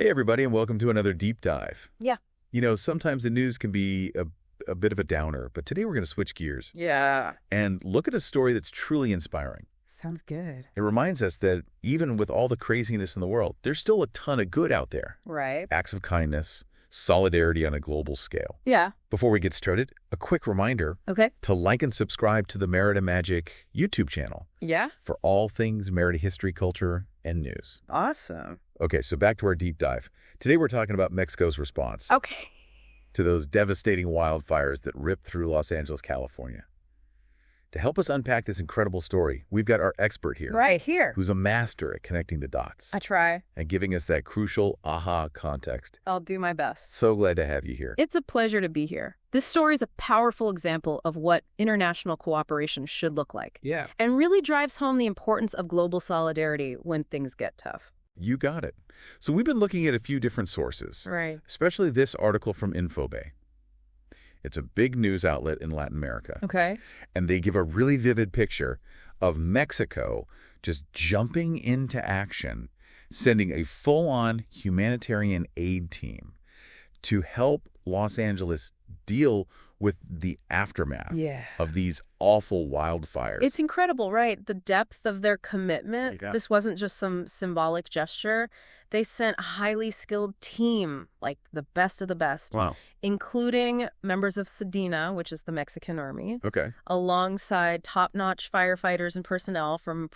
Hey, everybody, and welcome to another deep dive. Yeah. You know, sometimes the news can be a bit of a downer, but today we're going to switch gears Yeah. and look at a story that's truly inspiring. Sounds good. It reminds us that even with all the craziness in the world, there's still a ton of good out there. Right. Acts of kindness, solidarity on a global scale. Yeah. Before we get started, a quick reminder to like and subscribe to the Merida Magic YouTube channel Yeah. for all things Merida history, culture, and news. Awesome. Okay, so back to our deep dive. Today we're talking about Mexico's response to those devastating wildfires that ripped through Los Angeles, California. To help us unpack this incredible story, we've got our expert here. Right here. Who's a master at connecting the dots. I try. And giving us that crucial aha context. I'll do my best. So glad to have you here. It's a pleasure to be here. This story is a powerful example of what international cooperation should look like. Yeah. And really drives home the importance of global solidarity when things get tough. You got it. So we've been looking at a few different sources. Right. Especially this article from Infobay. It's a big news outlet in Latin America. Okay. And they give a really vivid picture of Mexico just jumping into action, sending a full-on humanitarian aid team to help Los Angeles deal with the aftermath of these awful wildfires. It's incredible, right? The depth of their commitment. Yeah. This wasn't just some symbolic gesture. They sent a highly skilled team, like the best of the best, Wow. including members of Sedena, which is the Mexican army, Okay. alongside top-notch firefighters and personnel from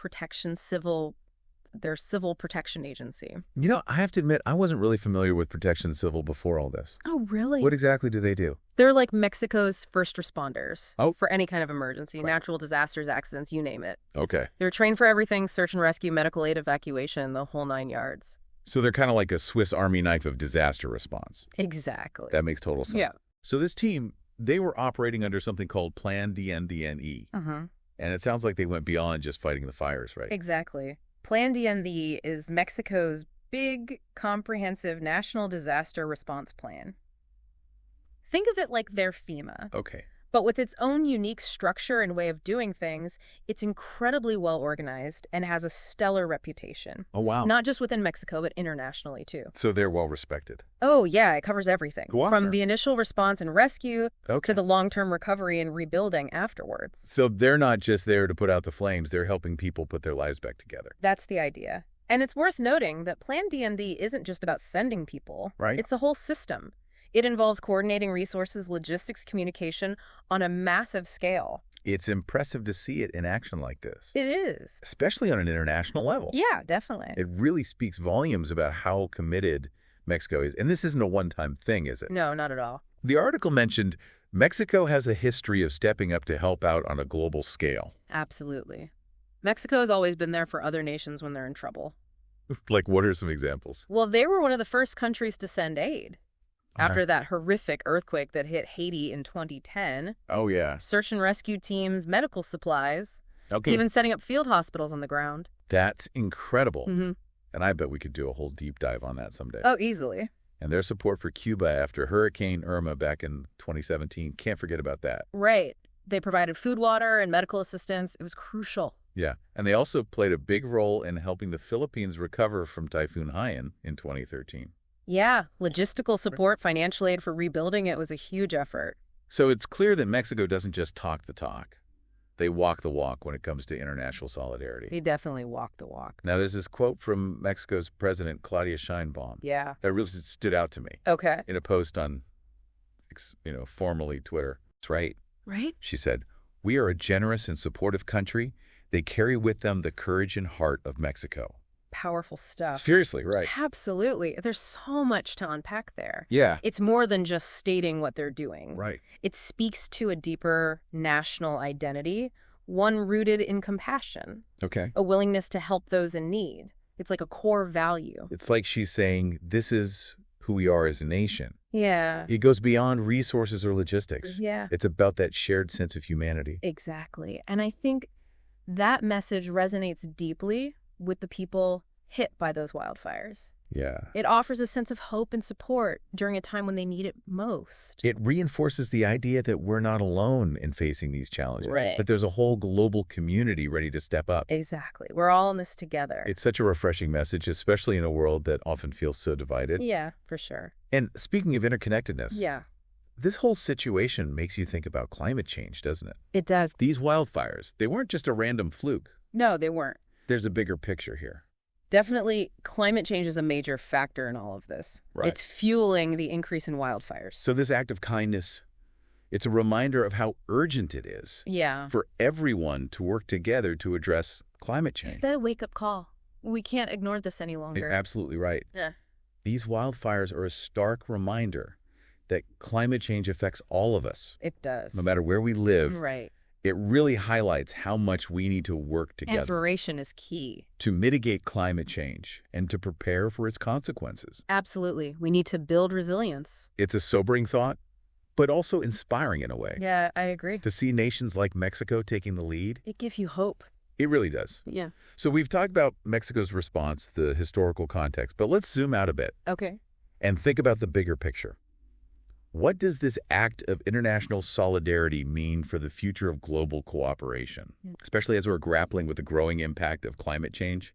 their civil protection agency. You know, I have to admit, I wasn't really familiar with Protection Civil before all this. Oh, really? What exactly do they do? They're like Mexico's first responders for any kind of emergency, Wow. natural disasters, accidents, you name it. Okay. They're trained for everything, search and rescue, medical aid, evacuation, the whole 9 yards. So they're kind of like a Swiss Army knife of disaster response. Exactly. That makes total sense. Yeah. So this team, they were operating under something called Plan DNDNE. Mm-hmm. And it sounds like they went beyond just fighting the fires, right? Exactly. Plan DND is Mexico's big, comprehensive national disaster response plan. Think of it like their FEMA. Okay. But with its own unique structure and way of doing things, it's incredibly well organized and has a stellar reputation. Oh, wow. Not just within Mexico, but internationally, too. So they're well respected. Oh, yeah, it covers everything. Go on, From sir. the initial response and rescue Okay. to the long-term recovery and rebuilding afterwards. So they're not just there to put out the flames, they're helping people put their lives back together. That's the idea. And it's worth noting that Plan DND isn't just about sending people. Right. It's a whole system. It involves coordinating resources, logistics, communication on a massive scale. It's impressive to see it in action like this, It is. especially on an international level. Yeah, definitely. It really speaks volumes about how committed Mexico is. And this isn't a one-time thing, is it? No, not at all. The article mentioned Mexico has a history of stepping up to help out on a global scale. Absolutely. Mexico has always been there for other nations when they're in trouble. Like, what are some examples? Well, they were one of the first countries to send aid. After that horrific earthquake that hit Haiti in 2010, Oh, yeah. search and rescue teams, medical supplies, Okay. even setting up field hospitals on the ground. That's incredible. Mm-hmm. And I bet we could do a whole deep dive on that someday. Oh, easily. And their support for Cuba after Hurricane Irma back in 2017. Can't forget about that. Right. They provided food, water, and medical assistance. It was crucial. Yeah. And they also played a big role in helping the Philippines recover from Typhoon Haiyan in 2013. Yeah, logistical support, financial aid for rebuilding, it was a huge effort. So it's clear that Mexico doesn't just talk the talk. They walk the walk when it comes to international solidarity. He definitely walked the walk. Now, there's this quote from Mexico's president, Claudia Sheinbaum, Yeah. that really stood out to me Okay. in a post on, formerly Twitter. That's right. Right? She said, "We are a generous and supportive country. They carry with them the courage and heart of Mexico." Powerful stuff. Seriously, right. Absolutely. There's so much to unpack there. Yeah. It's more than just stating what they're doing. Right. It speaks to a deeper national identity, one rooted in compassion, Okay. a willingness to help those in need. It's like a core value. It's like she's saying, this is who we are as a nation. Yeah. It goes beyond resources or logistics. Yeah. It's about that shared sense of humanity. Exactly. And I think that message resonates deeply with the people hit by those wildfires. Yeah. It offers a sense of hope and support during a time when they need it most. It reinforces the idea that we're not alone in facing these challenges, Right. but there's a whole global community ready to step up. Exactly. We're all in this together. It's such a refreshing message, especially in a world that often feels so divided. Yeah, for sure. And speaking of interconnectedness, Yeah, this whole situation makes you think about climate change, doesn't it? it does. These wildfires, they weren't just a random fluke. No, they weren't. There's a bigger picture here. Definitely, climate change is a major factor in all of this. Right. It's fueling the increase in wildfires. So this act of kindness, it's a reminder of how urgent it is Yeah. for everyone to work together to address climate change. That wake-up call. We can't ignore this any longer. You're absolutely right. Yeah. These wildfires are a stark reminder that climate change affects all of us. It does. No matter where we live, Right. it really highlights how much we need to work And together duration is key. to mitigate climate change and to prepare for its consequences. Absolutely. We need to build resilience. It's a sobering thought, but also inspiring in a way. Yeah, I agree. To see nations like Mexico taking the lead, It gives you hope. it really does. Yeah. So we've talked about Mexico's response, the historical context, but let's zoom out a bit Okay. and think about the bigger picture. What does this act of international solidarity mean for the future of global cooperation, especially as we're grappling with the growing impact of climate change?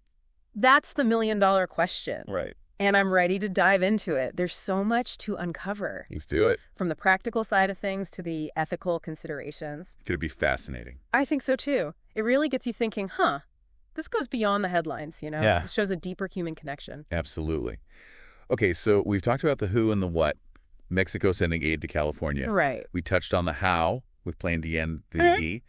That's the million-dollar question. Right. And I'm ready to dive into it. There's so much to uncover, Let's do it. from the practical side of things to the ethical considerations. It's going to be fascinating. I think so too. It really gets you thinking, this goes beyond the headlines, you know? Yeah. It shows a deeper human connection. Absolutely. Okay, so we've talked about the who and the what. Mexico sending aid to California. Right. We touched on the how with Plan to end the E.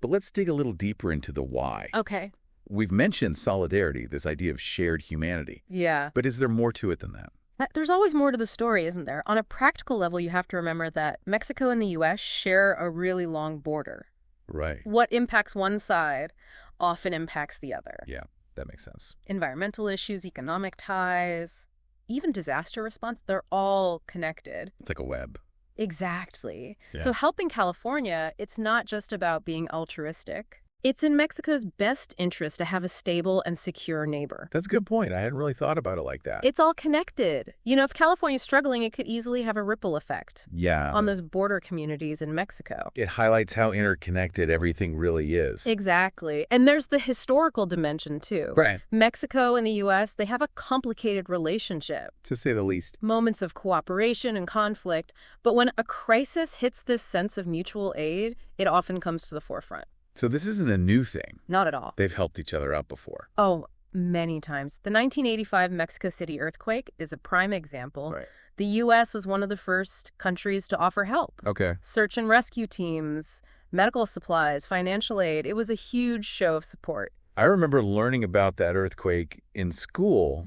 But let's dig a little deeper into the why. Okay. We've mentioned solidarity, this idea of shared humanity. Yeah. But is there more to it than that? There's always more to the story, isn't there? On a practical level, you have to remember that Mexico and the U.S. share a really long border. Right. What impacts one side often impacts the other. Yeah, that makes sense. Environmental issues, economic ties, even disaster response, they're all connected. It's like a web. Exactly. Yeah. So helping California, it's not just about being altruistic. It's in Mexico's best interest to have a stable and secure neighbor. That's a good point. I hadn't really thought about it like that. It's all connected. You know, if California's struggling, it could easily have a ripple effect Yeah. on those border communities in Mexico. It highlights how interconnected everything really is. Exactly. And there's the historical dimension, too. Right. Mexico and the U.S., they have a complicated relationship. To say the least. Moments of cooperation and conflict. But when a crisis hits this sense of mutual aid, it often comes to the forefront. So this isn't a new thing. Not at all. They've helped each other out before. Oh, many times. The 1985 Mexico City earthquake is a prime example. Right. The U.S. was one of the first countries to offer help. Okay. Search and rescue teams, medical supplies, financial aid. It was a huge show of support. I remember learning about that earthquake in school,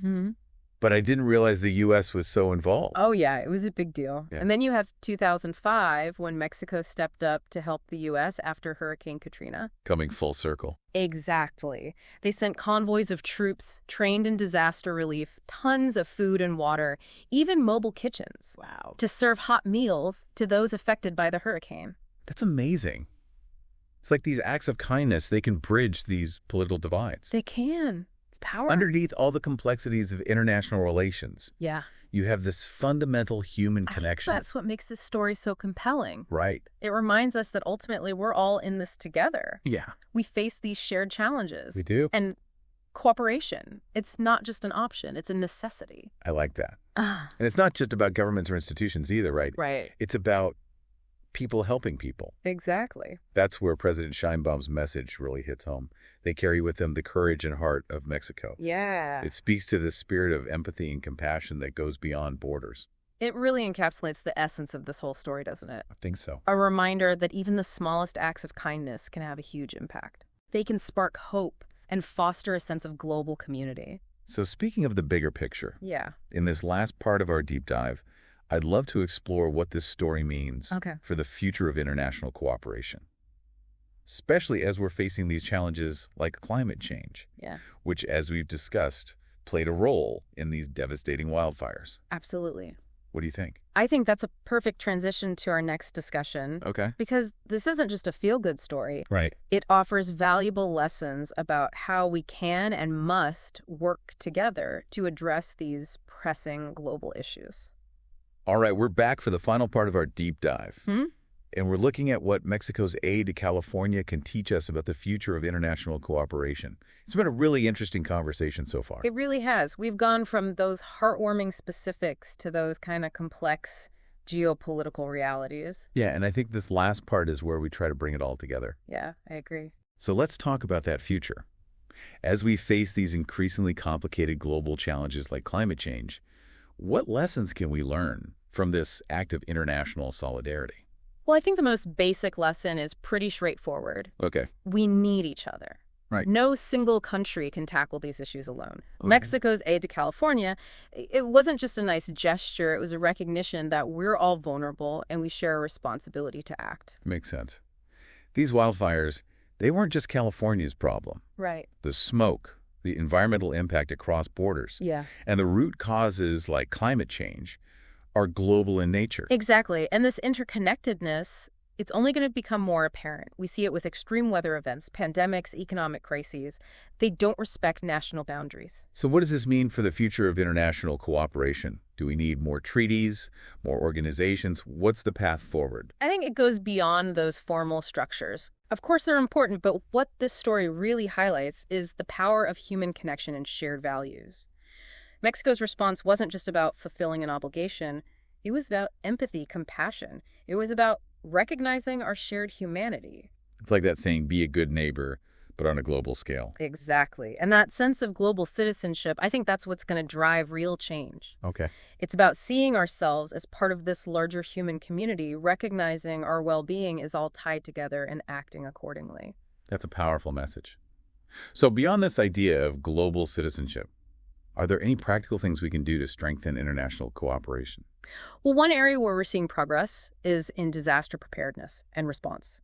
but I didn't realize the U.S. was so involved. Oh, yeah, it was a big deal. Yeah. And then you have 2005 when Mexico stepped up to help the U.S. after Hurricane Katrina. Coming full circle. Exactly. They sent convoys of troops trained in disaster relief, tons of food and water, even mobile kitchens. Wow. To serve hot meals to those affected by the hurricane. That's amazing. It's like these acts of kindness, they can bridge these political divides. They can. It's power. Underneath all the complexities of international relations, Yeah. you have this fundamental human connection. That's what makes this story so compelling. Right. It reminds us that ultimately we're all in this together. Yeah. We face these shared challenges. We do. And cooperation, it's not just an option, it's a necessity. I like that. And it's not just about governments or institutions either, right? Right. It's about people helping people. Exactly. That's where President Sheinbaum's message really hits home. They carry with them the courage and heart of Mexico. Yeah. It speaks to the spirit of empathy and compassion that goes beyond borders. It really encapsulates the essence of this whole story, doesn't it? I think so. A reminder that even the smallest acts of kindness can have a huge impact. They can spark hope and foster a sense of global community. So speaking of the bigger picture, Yeah. in this last part of our deep dive, I'd love to explore what this story means for the future of international cooperation, especially as we're facing these challenges like climate change, Yeah. which, as we've discussed, played a role in these devastating wildfires. Absolutely. What do you think? I think that's a perfect transition to our next discussion. Okay. Because this isn't just a feel-good story. Right. It offers valuable lessons about how we can and must work together to address these pressing global issues. All right, we're back for the final part of our deep dive. And we're looking at what Mexico's aid to California can teach us about the future of international cooperation. It's been a really interesting conversation so far. It really has. We've gone from those heartwarming specifics to those kind of complex geopolitical realities. Yeah, and I think this last part is where we try to bring it all together. Yeah, I agree. So let's talk about that future. As we face these increasingly complicated global challenges like climate change, what lessons can we learn from this act of international solidarity? Well, I think the most basic lesson is pretty straightforward. Okay. We need each other. Right. No single country can tackle these issues alone. Okay. Mexico's aid to California, it wasn't just a nice gesture. It was a recognition that we're all vulnerable and we share a responsibility to act. Makes sense. These wildfires, they weren't just California's problem. Right. The smoke, the environmental impact across borders, Yeah. and the root causes like climate change are global in nature. Exactly. And this interconnectedness, it's only going to become more apparent. We see it with extreme weather events, pandemics, economic crises. They don't respect national boundaries. So what does this mean for the future of international cooperation? Do we need more treaties, more organizations? What's the path forward? I think it goes beyond those formal structures. Of course, they're important, but what this story really highlights is the power of human connection and shared values. Mexico's response wasn't just about fulfilling an obligation. It was about empathy, compassion. It was about recognizing our shared humanity. It's like that saying, be a good neighbor, but on a global scale. Exactly. And that sense of global citizenship, I think that's what's going to drive real change. Okay. It's about seeing ourselves as part of this larger human community, recognizing our well-being is all tied together and acting accordingly. That's a powerful message. So beyond this idea of global citizenship, are there any practical things we can do to strengthen international cooperation? Well, one area where we're seeing progress is in disaster preparedness and response.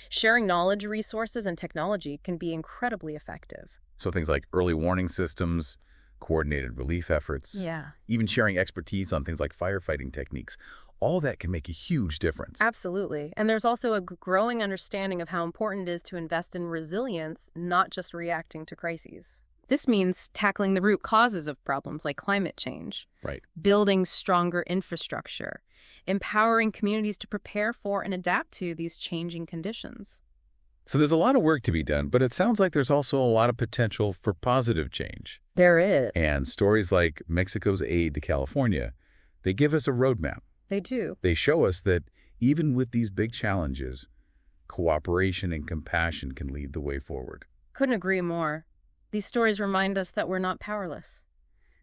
Sharing knowledge, resources, and technology can be incredibly effective. So things like early warning systems, coordinated relief efforts, Yeah. even sharing expertise on things like firefighting techniques, all that can make a huge difference. Absolutely. And there's also a growing understanding of how important it is to invest in resilience, not just reacting to crises. This means tackling the root causes of problems like climate change, Right. building stronger infrastructure, empowering communities to prepare for and adapt to these changing conditions. So there's a lot of work to be done, but it sounds like there's also a lot of potential for positive change. There is. And stories like Mexico's aid to California, they give us a roadmap. They do. They show us that even with these big challenges, cooperation and compassion can lead the way forward. Couldn't agree more. These stories remind us that we're not powerless,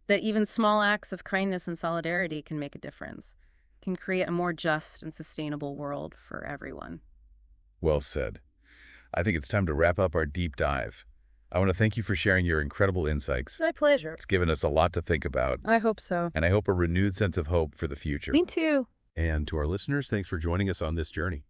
that even small acts of kindness and solidarity can make a difference, can create a more just and sustainable world for everyone. Well said. I think it's time to wrap up our deep dive. I want to thank you for sharing your incredible insights. My pleasure. It's given us a lot to think about, I hope so. and I hope a renewed sense of hope for the future. Me too. And to our listeners, thanks for joining us on this journey.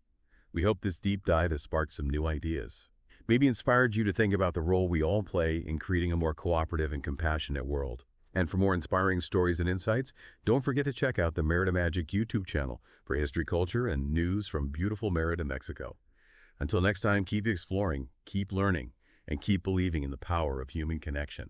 We hope this deep dive has sparked some new ideas, maybe inspired you to think about the role we all play in creating a more cooperative and compassionate world. And for more inspiring stories and insights, don't forget to check out the Merida Magic YouTube channel for history, culture, and news from beautiful Merida, Mexico. Until next time, keep exploring, keep learning, and keep believing in the power of human connection.